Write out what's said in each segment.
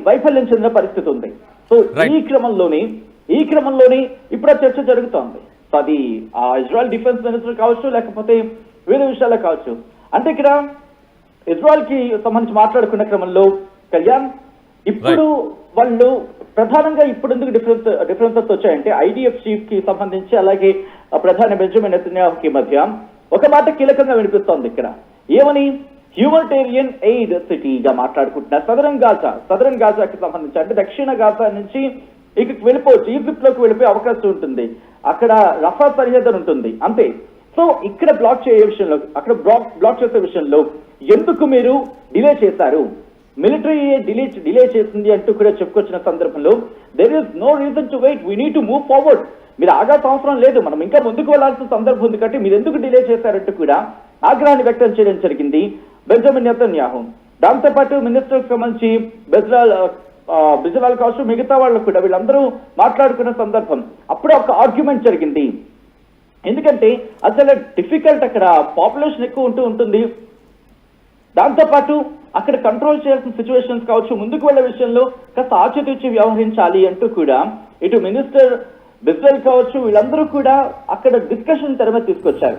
వైఫల్యం చెందిన పరిస్థితి ఉంది. సో ఈ క్రమంలోనే ఇప్పుడు ఆ చర్చ జరుగుతోంది. సో అది ఇజ్రాయెల్ డిఫెన్స్ మినిస్టర్ కావచ్చు, లేకపోతే వేరే విషయాలే కావచ్చు. అంటే ఇక్కడ ఇజ్రాయెల్ కి సంబంధించి మాట్లాడుకున్న క్రమంలో కళ్యాణ్ ఇప్పుడు వాళ్ళు ప్రధానంగా ఇప్పుడు ఎందుకు డిఫరెన్సెస్ వచ్చాయంటే IDF చీఫ్ కి సంబంధించి, అలాగే ప్రధాని బెంజమిన్ నెతన్యాహుకి మధ్య ఒక మాట కీలకంగా వినిపిస్తోంది. ఇక్కడ ఏమని హ్యూమనిటేరియన్ ఎయిడ్ సిటీగా మాట్లాడుకుంటున్నారు. సదరన్ గాజాకి సంబంధించి, అంటే దక్షిణ గాజా నుంచి ఇక్కడికి వెళ్ళిపోవచ్చు, ఈజిప్ట్ లోకి వెళ్ళిపోయే అవకాశం ఉంటుంది. అక్కడ రఫా సరిహద్దు ఉంటుంది అంతే. సో ఇక్కడ బ్లాక్ చేసే విషయంలో ఎందుకు మీరు డిలే చేశారు, మిలిటరీ డిలే చేసింది అంటూ కూడా చెప్పుకొచ్చిన సందర్భంలో there is no reason to wait, we need to move forward. మీరు ఆగాల్సిన అవసరం లేదు, మనం ఇంకా ముందుకు వెళ్లాల్సిన సందర్భం ఉంది కాబట్టి మీరు ఎందుకు డిలే చేశారంటూ కూడా ఆగ్రహాన్ని వ్యక్తం చేయడం జరిగింది బెంజమిన్ నెతన్యాహు. దాంతోపాటు మినిస్టర్కి సంబంధించి బిజలాల్ కావచ్చు, మిగతా వాళ్ళు కూడా వీళ్ళందరూ మాట్లాడుకున్న సందర్భం అప్పుడే ఒక ఆర్గ్యుమెంట్ జరిగింది. ఎందుకంటే అసలు డిఫికల్ట్, అక్కడ పాపులేషన్ ఎక్కువ ఉంటుంది. దాంతోపాటు అక్కడ కంట్రోల్ చేయాల్సిన సిచ్యువేషన్స్ కావచ్చు, ముందుకు వెళ్లే విషయంలో కాస్త ఆచితూచి వ్యవహరించాలి అంటూ కూడా ఇటు మినిస్టర్ బిజ్వెల్ కావచ్చు, వీళ్ళందరూ కూడా అక్కడ డిస్కషన్ తెర మీద తీసుకొచ్చారు.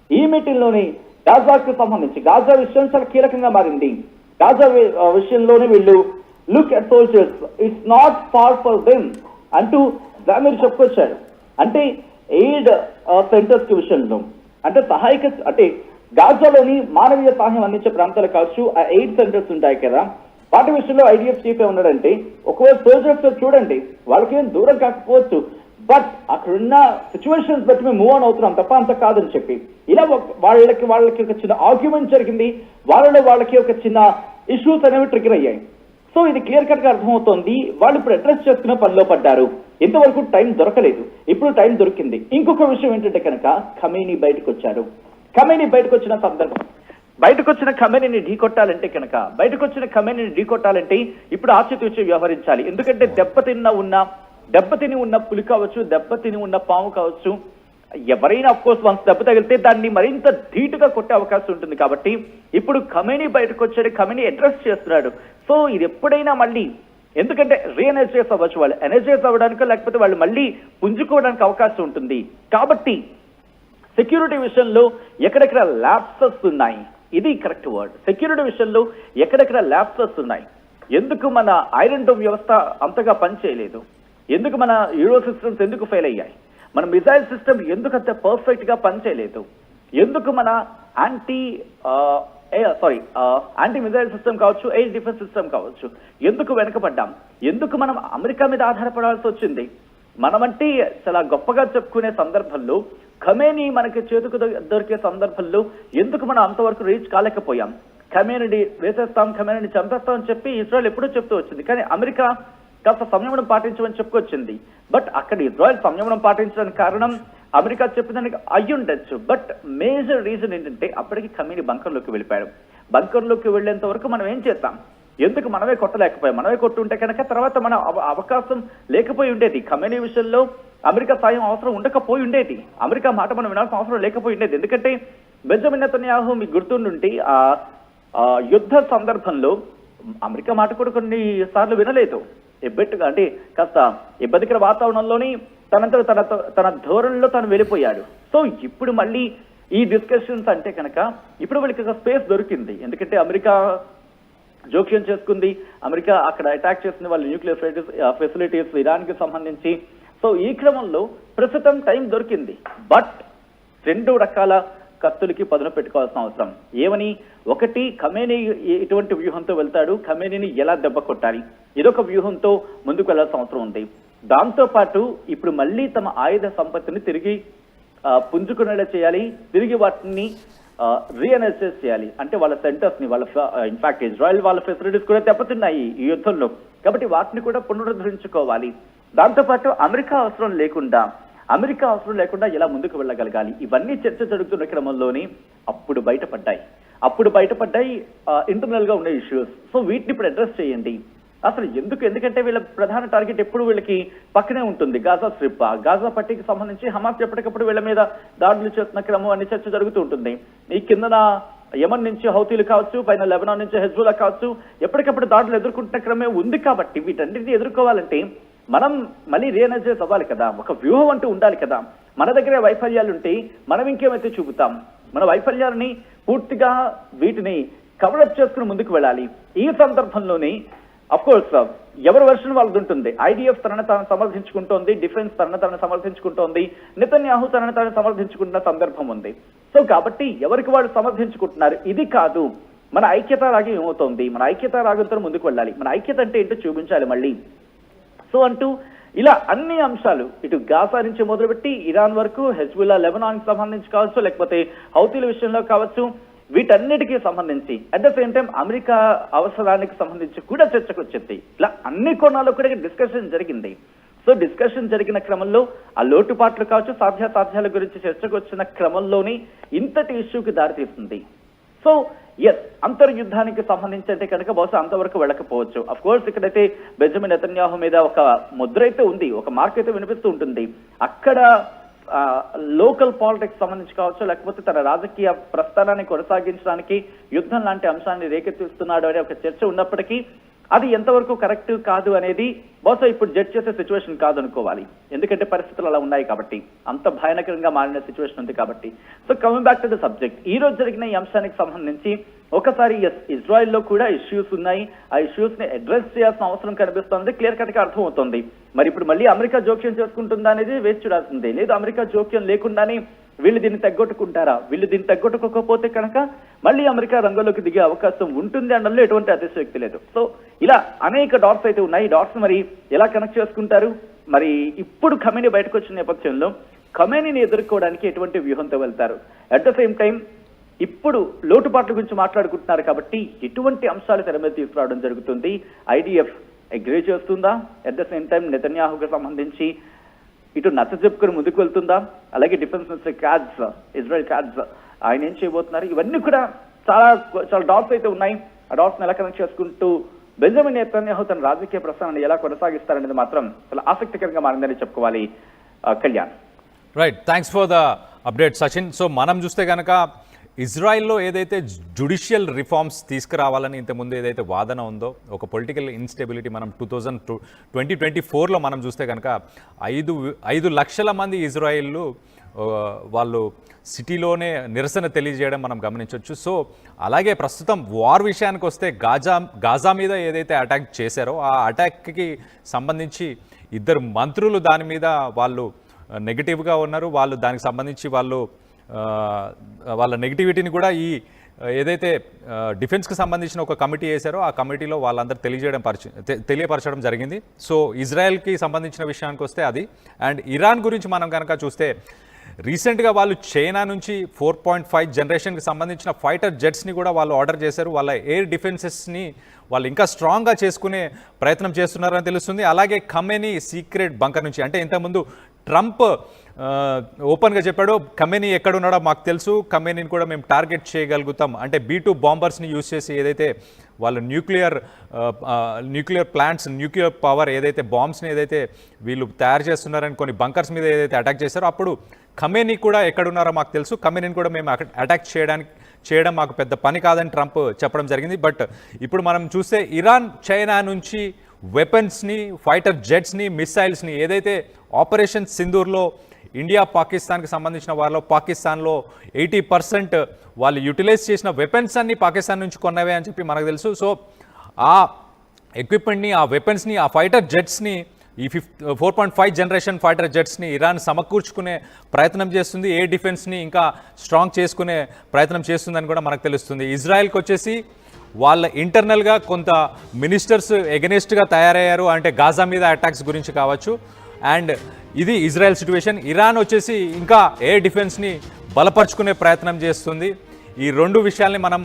ఈ మీటింగ్ లోని గాజాకు సంబంధించి గాజా విషయం చాలా కీలకంగా మారింది. గాజా విషయంలోనే వీళ్ళు look at soldiers, it's not far for them అంటూ మీరు చెప్పుకొచ్చారు. అంటే ఎయిడ్ సెంటర్స్ కి విషయంలో, అంటే అంటే గాజాలోని మానవీయ సహాయం అందించే ప్రాంతాలు కావచ్చు, ఆ ఎయిడ్ సెంటర్స్ ఉంటాయి కదా, వాటి విషయంలో IDF చీఫ్ ఉన్నాడంటే ఒకవేళ సోల్జర్స్ చూడండి, వాళ్ళకేం దూరం కాకపోవచ్చు, బట్ అక్కడున్న సిచ్యువేషన్స్ బట్టి మేము మూవ్ ఆన్ అవుతున్నాం తప్ప అంత కాదని చెప్పి ఇలా వాళ్ళకి ఒక చిన్న ఆర్గ్యుమెంట్ జరిగింది. వాళ్ళకి ఒక చిన్న ఇష్యూస్ అనేవి ట్రిగర్ అయ్యాయి. సో ఇది క్లియర్ కట్ గా అర్థమవుతోంది. వాళ్ళు ఇప్పుడు అడ్రస్ చేసుకున్న పనిలో పడ్డారు. ఇంతవరకు టైం దొరకలేదు, ఇప్పుడు టైం దొరికింది. ఇంకొక విషయం ఏంటంటే కనుక ఖమేనీ బయటకు వచ్చారు. ఖమేనీ బయటకు వచ్చిన సందర్భం, బయటకు వచ్చిన ఖమేనీని ఢీకొట్టాలంటే ఇప్పుడు ఆచితూచి వ్యవహరించాలి. ఎందుకంటే దెబ్బతిని ఉన్న పులి కావచ్చు, దెబ్బతిని ఉన్న పాము కావచ్చు, ఎవరైనా అఫ్ కోర్స్ వన్స్ దెబ్బ తగిలితే దాన్ని మరింత ధీటుగా కొట్టే అవకాశం ఉంటుంది. కాబట్టి ఇప్పుడు ఖమేనీ బయటకు వచ్చాడు, ఖమేనీ అడ్రస్ చేస్తున్నాడు. సో ఇది ఎప్పుడైనా మళ్ళీ, ఎందుకంటే రీఎనర్జైజ్ అవ్వచ్చు, వాళ్ళు ఎనర్జైజ్ అవ్వడానికో లేకపోతే వాళ్ళు మళ్ళీ పుంజుకోవడానికి అవకాశం ఉంటుంది. కాబట్టి సెక్యూరిటీ విషయంలో ఎక్కడెక్కడ ల్యాప్సెస్ ఉన్నాయి, ఇది కరెక్ట్ వర్డ్. సెక్యూరిటీ విషయంలో ఎక్కడెక్కడ ల్యాప్సెస్ ఉన్నాయి. ఎందుకు మన ఐరన్ డోమ్ వ్యవస్థ అంతగా పనిచేయలేదు, ఎందుకు మన యూరో సిస్టమ్స్ ఎందుకు ఫెయిల్ అయ్యాయి, మన మిసైల్ సిస్టమ్ ఎందుకు అంత పర్ఫెక్ట్ గా పనిచేయలేదు, ఎందుకు మన యాంటీ మిసైల్ సిస్టమ్ కావచ్చు, ఎయిర్ డిఫెన్స్ సిస్టమ్ కావచ్చు, ఎందుకు వెనకబడ్డాం, ఎందుకు మనం అమెరికా మీద ఆధారపడాల్సి వచ్చింది. మనమంటే చాలా గొప్పగా చెప్పుకునే సందర్భంలో, ఖమేనీ మనకి చేతుకు దొరికే సందర్భంలో ఎందుకు మనం అంతవరకు రీచ్ కాలేకపోయాం. ఖమేనీని వేసేస్తాం, ఖమేనీని చంపేస్తాం అని చెప్పి ఇజ్రాయెల్ ఎప్పుడూ చెప్తూ వచ్చింది. కానీ అమెరికా కాస్త సంయమనం పాటించమని చెప్పుకొచ్చింది. బట్ అక్కడ ఇజ్రాయెల్ సంయమనం పాటించడానికి కారణం అమెరికా చెప్పిదానికి అయ్యుండొచ్చు. బట్ మేజర్ రీజన్ ఏంటంటే అప్పటికి ఖమేనీ బంకర్లోకి వెళ్ళిపోయాడు. బంకర్లోకి వెళ్లేంత వరకు మనం ఏం చేస్తాం, ఎందుకు మనమే కొట్టలేకపోయాం. మనమే కొట్టుంటే కనుక తర్వాత మన అవకాశం లేకపోయి ఉండేది. ఖమేనీ విషయంలో అమెరికా సాయం అవసరం ఉండకపోయి ఉండేది, అమెరికా మాట మనం వినాల్సిన అవసరం లేకపోయి ఉండేది. ఎందుకంటే బెంజమిన్ నెతన్యాహు మీకు గుర్తుండి ఆ యుద్ధ సందర్భంలో అమెరికా మాట కూడా కొన్ని సార్లు వినలేదు. ఎబ్బెట్టుగా అంటే కాస్త ఇబ్బందికర వాతావరణంలోని తన ధోరణిలో తను వెళ్ళిపోయాడు. సో ఇప్పుడు మళ్ళీ ఈ డిస్కషన్స్ అంటే కనుక ఇప్పుడు వీళ్ళకి ఒక స్పేస్ దొరికింది. ఎందుకంటే అమెరికా జోక్యం చేసుకుంది, అమెరికా అక్కడ అటాక్ చేసింది వాళ్ళ న్యూక్లియర్ ఫెసిలిటీస్ ఇరాన్కి సంబంధించి. సో ఈ క్రమంలో ప్రస్తుతం టైం దొరికింది. బట్ రెండు రకాల కత్తులకి పదును పెట్టుకోవాల్సిన అవసరం. ఏమని, ఒకటి ఖమేనీ ఇటువంటి వ్యూహంతో వెళ్తాడు, ఖమేనీని ఎలా దెబ్బ కొట్టాలి, ఇదొక వ్యూహంతో ముందుకు వెళ్లాల్సిన అవసరం ఉంది. దాంతో పాటు ఇప్పుడు మళ్ళీ తమ ఆయుధ సంపత్తిని తిరిగి పుంజుకునేలా చేయాలి, తిరిగి వాటిని రీఎనర్జైజ్ చేయాలి. అంటే వాళ్ళ సెంటర్స్ ని, వాళ్ళ ఇన్ఫాక్ట్ ఇజ్రాయెల్ వాళ్ళ ఫెసిలిటీస్ కూడా దెబ్బతిన్నాయి ఈ యుద్ధంలో, కాబట్టి వాటిని కూడా పునరుద్ధరించుకోవాలి. దాంతోపాటు అమెరికా అవసరం లేకుండా ఎలా ముందుకు వెళ్ళగలగాలి, ఇవన్నీ చర్చ జరుగుతున్న క్రమంలోనే అప్పుడు బయటపడ్డాయి ఇంటర్నల్ గా ఉండే ఇష్యూస్. సో వీటిని ఇప్పుడు అడ్రస్ చేయండి. అసలు ఎందుకంటే వీళ్ళ ప్రధాన టార్గెట్ ఎప్పుడు వీళ్ళకి పక్కనే ఉంటుంది, గాజా స్ట్రిప్. గాజా పట్టీకి సంబంధించి హమాస్ ఎప్పటికప్పుడు వీళ్ళ మీద దాడులు చేస్తున్న క్రమం అన్ని చర్చ జరుగుతూ ఉంటుంది. ఈ కిందన యమన్ నుంచి హౌతీలు కావచ్చు, పైన లెబనాన్ నుంచి హెజ్బుల్లా కావచ్చు, ఎప్పటికప్పుడు దాడులు ఎదుర్కొంటున్న క్రమే ఉంది. కాబట్టి వీటన్నిటిని ఎదుర్కోవాలంటే మనం మళ్ళీ రీఎనర్జైజ్ అవ్వాలి కదా, ఒక వ్యూహం అంటూ ఉండాలి కదా. మన దగ్గర వైఫల్యాలు ఉంటే మనం ఇంకేమైతే చూపుతాం? మన వైఫల్యాలని పూర్తిగా వీటిని కవరప్ చేసుకుని ముందుకు వెళ్ళాలి. ఈ సందర్భంలోనే అఫ్ కోర్స్ ఎవరి వెర్షన్ వాళ్ళది ఉంటుంది. ఐడిఎఫ్ తనను తాను సమర్థించుకుంటోంది, డిఫెన్స్ తనను సమర్థించుకుంటోంది, నెతన్యాహు తనను తాను సమర్థించుకుంటున్న సందర్భం ఉంది. సో కాబట్టి ఎవరికి వాళ్ళు సమర్థించుకుంటున్నారు. ఇది కాదు మన ఐక్యతా రాగం ఏమవుతోంది, మన ఐక్యతా రాగంతో ముందుకు వెళ్ళాలి. మన ఐక్యత అంటే ఏంటో చూపించాలి మళ్ళీ. సో అంటూ ఇలా అన్ని అంశాలు ఇటు గాజా నుంచి మొదలుపెట్టి ఇరాన్ వరకు, హెజ్బుల్లా లెబనాన్కి సంబంధించి కావచ్చు, లేకపోతే హౌతీల విషయంలో కావచ్చు, వీటన్నిటికీ సంబంధించి at the same time America అవసరానికి సంబంధించి కూడా చర్చకు వచ్చింది. ఇలా అన్ని కోణాల్లో కూడా డిస్కషన్ జరిగింది. సో డిస్కషన్ జరిగిన క్రమంలో ఆ లోటుపాట్లు కావచ్చు, సాధ్యాసాధ్యాల గురించి చర్చకు వచ్చిన క్రమంలోనే ఇంతటి ఇష్యూకి దారితీస్తుంది. సో ఎస్, అంతర్యుద్ధానికి సంబంధించి అంటే కనుక బహుశా అంతవరకు వెళ్ళకపోవచ్చు. అఫ్ కోర్స్ ఇక్కడైతే బెంజమిన్ నెతన్యాహు మీద ఒక ముద్ర అయితే ఉంది, ఒక మార్క్ అయితే వినిపిస్తూ ఉంటుంది. అక్కడ లోకల్ పాలిటిక్స్ సంబంధించి కావచ్చు, లేకపోతే తన రాజకీయ ప్రస్థానాన్ని కొనసాగించడానికి యుద్ధం లాంటి అంశాన్ని రేకెత్తిస్తున్నాడు అనే ఒక చర్చ ఉన్నప్పటికీ అది ఎంతవరకు కరెక్ట్ కాదు అనేది బహుశా ఇప్పుడు జడ్జ్ చేసే సిచ్యువేషన్ కాదనుకోవాలి. ఎందుకంటే పరిస్థితులు అలా ఉన్నాయి కాబట్టి, అంత భయానకరంగా మారిన సిచ్యువేషన్ ఉంది కాబట్టి. So coming back to the subject, ఈ రోజు జరిగిన ఈ అంశానికి సంబంధించి ఒకసారి ఇజ్రాయెల్లో కూడా ఇష్యూస్ ఉన్నాయి. ఆ ఇష్యూస్ ని అడ్రస్ చేయాల్సిన అవసరం కనిపిస్తోంది, క్లియర్ కట్ గా అర్థమవుతోంది. మరి ఇప్పుడు మళ్ళీ అమెరికా జోక్యం చేసుకుంటుందా అనేది వేచి చూడాల్సిందే. లేదు అమెరికా జోక్యం లేకుండానే వీళ్ళు దీన్ని తగ్గొట్టుకుంటారా? వీళ్ళు దీన్ని తగ్గొట్టుకోకపోతే కనుక మళ్ళీ అమెరికా రంగంలోకి దిగే అవకాశం ఉంటుంది అనడంలో ఎటువంటి అతిశయోక్తి లేదు. సో ఇలా అనేక డాట్స్ అయితే ఉన్నాయి. డాట్స్ మరి ఎలా కనెక్ట్ చేసుకుంటారు? మరి ఇప్పుడు ఖమేనీ బయటకు వచ్చిన నేపథ్యంలో ఖమేనీని ఎదుర్కోవడానికి ఎటువంటి వ్యూహంతో వెళ్తారు? అట్ ద సేమ్ టైం ఇప్పుడు లోటుపాట్ల గురించి మాట్లాడుకుంటున్నారు కాబట్టి ఎటువంటి అంశాలు తెర మీద తీసుకురావడం జరుగుతుంది? ఐడిఎఫ్ అగ్రీ చేస్తుందా? అట్ ద సేమ్ టైం నెతన్యాహుకు సంబంధించి ఇటు నచ్చ చెప్పుకుని ముందుకు వెళ్తుందా? అలాగే defence minister Katz, Israel Katz, ఆయన ఏం చేయబోతున్నారు? ఇవన్నీ కూడా చాలా చాలా డాట్స్ అయితే ఉన్నాయి. ఆ డాట్స్ ఎలా కనెక్ట్ చేసుకుంటూ బెంజమిన్ నెతన్యాహు తన రాజకీయ ప్రస్థానాన్ని ఎలా కొనసాగిస్తారనేది మాత్రం చాలా ఆసక్తికరంగా మారిందని చెప్పుకోవాలి. Kalyan. Right, thanks for the update Sachin. So మనం చూస్తే కనుక ఇజ్రాయిల్లో ఏదైతే జ్యుడిషియల్ రిఫార్మ్స్ తీసుకురావాలని ఇంతకుముందు ఏదైతే వాదన ఉందో, ఒక పొలిటికల్ ఇన్స్టెబిలిటీ మనం 2024లో మనం చూస్తే కనుక 5 లక్షల మంది ఇజ్రాయిల్లు వాళ్ళు సిటీలోనే నిరసన తెలియజేయడం మనం గమనించవచ్చు. సో అలాగే ప్రస్తుతం వార్ విషయానికి వస్తే గాజా మీద ఏదైతే అటాక్ చేశారో ఆ అటాక్కి సంబంధించి 2 మంత్రులు దాని మీద వాళ్ళు నెగిటివ్గా ఉన్నారు. వాళ్ళు దానికి సంబంధించి వాళ్ళ నెగిటివిటీని కూడా ఈ ఏదైతే డిఫెన్స్కి సంబంధించిన ఒక కమిటీ వేశారో ఆ కమిటీలో వాళ్ళందరూ తెలియపరచడం జరిగింది. సో ఇజ్రాయెల్కి సంబంధించిన విషయానికి వస్తే అది. అండ్ ఇరాన్ గురించి మనం కనుక చూస్తే రీసెంట్గా వాళ్ళు చైనా నుంచి 4.5 జనరేషన్కి సంబంధించిన ఫైటర్ జెట్స్ని కూడా వాళ్ళు ఆర్డర్ చేశారు. వాళ్ళ ఎయిర్ డిఫెన్సెస్ని వాళ్ళు ఇంకా స్ట్రాంగ్గా చేసుకునే ప్రయత్నం చేస్తున్నారని తెలుస్తుంది. అలాగే ఖమేనీ సీక్రెట్ బంకర్ నుంచి, అంటే ఇంతకుముందు ట్రంప్ ఓపెన్గా చెప్పాడు ఖమేనీ ఎక్కడున్నాడో మాకు తెలుసు, ఖమేనీని కూడా మేము టార్గెట్ చేయగలుగుతాం, అంటే B-2 బాంబర్స్ని యూజ్ చేసి ఏదైతే వాళ్ళు న్యూక్లియర్ ప్లాంట్స్, న్యూక్లియర్ పవర్ ఏదైతే బాంబ్స్ని ఏదైతే వీళ్ళు తయారు చేస్తున్నారని కొన్ని బంకర్స్ మీద ఏదైతే అటాక్ చేశారో అప్పుడు ఖమేనీ కూడా ఎక్కడున్నారో మాకు తెలుసు, ఖమేనీని కూడా మేము అటాక్ చేయడం మాకు పెద్ద పని కాదని ట్రంప్ చెప్పడం జరిగింది. బట్ ఇప్పుడు మనం చూస్తే ఇరాన్ చైనా నుంచి వెపన్స్ని, ఫైటర్ జెట్స్ని, మిసైల్స్ని ఏదైతే ఆపరేషన్ సింధూర్లో ఇండియా పాకిస్తాన్కి సంబంధించిన వారిలో పాకిస్తాన్లో 80% వాళ్ళు యూటిలైజ్ చేసిన వెపన్స్ అన్ని పాకిస్తాన్ నుంచి కొన్నవే అని చెప్పి మనకు తెలుసు. సో ఆ ఎక్విప్మెంట్ని, ఆ వెపన్స్ని, ఆ ఫైటర్ జెట్స్ని, ఈ 4.5 జనరేషన్ ఫైటర్ జెట్స్ని ఇరాన్ సమకూర్చుకునే ప్రయత్నం చేస్తుంది, ఎయిర్ డిఫెన్స్ని ఇంకా స్ట్రాంగ్ చేసుకునే ప్రయత్నం చేస్తుందని కూడా మనకు తెలుస్తుంది. ఇజ్రాయెల్కి వచ్చేసి వాళ్ళ ఇంటర్నల్గా కొంత మినిస్టర్స్ ఎగనెస్ట్గా తయారయ్యారు, అంటే గాజా మీద అటాక్స్ గురించి కావచ్చు. అండ్ ఇది ఇజ్రాయెల్ సిచ్యువేషన్. ఇరాన్ వచ్చేసి ఇంకా ఎయిర్ డిఫెన్స్ని బలపరుచుకునే ప్రయత్నం చేస్తుంది. ఈ 2 విషయాల్ని మనం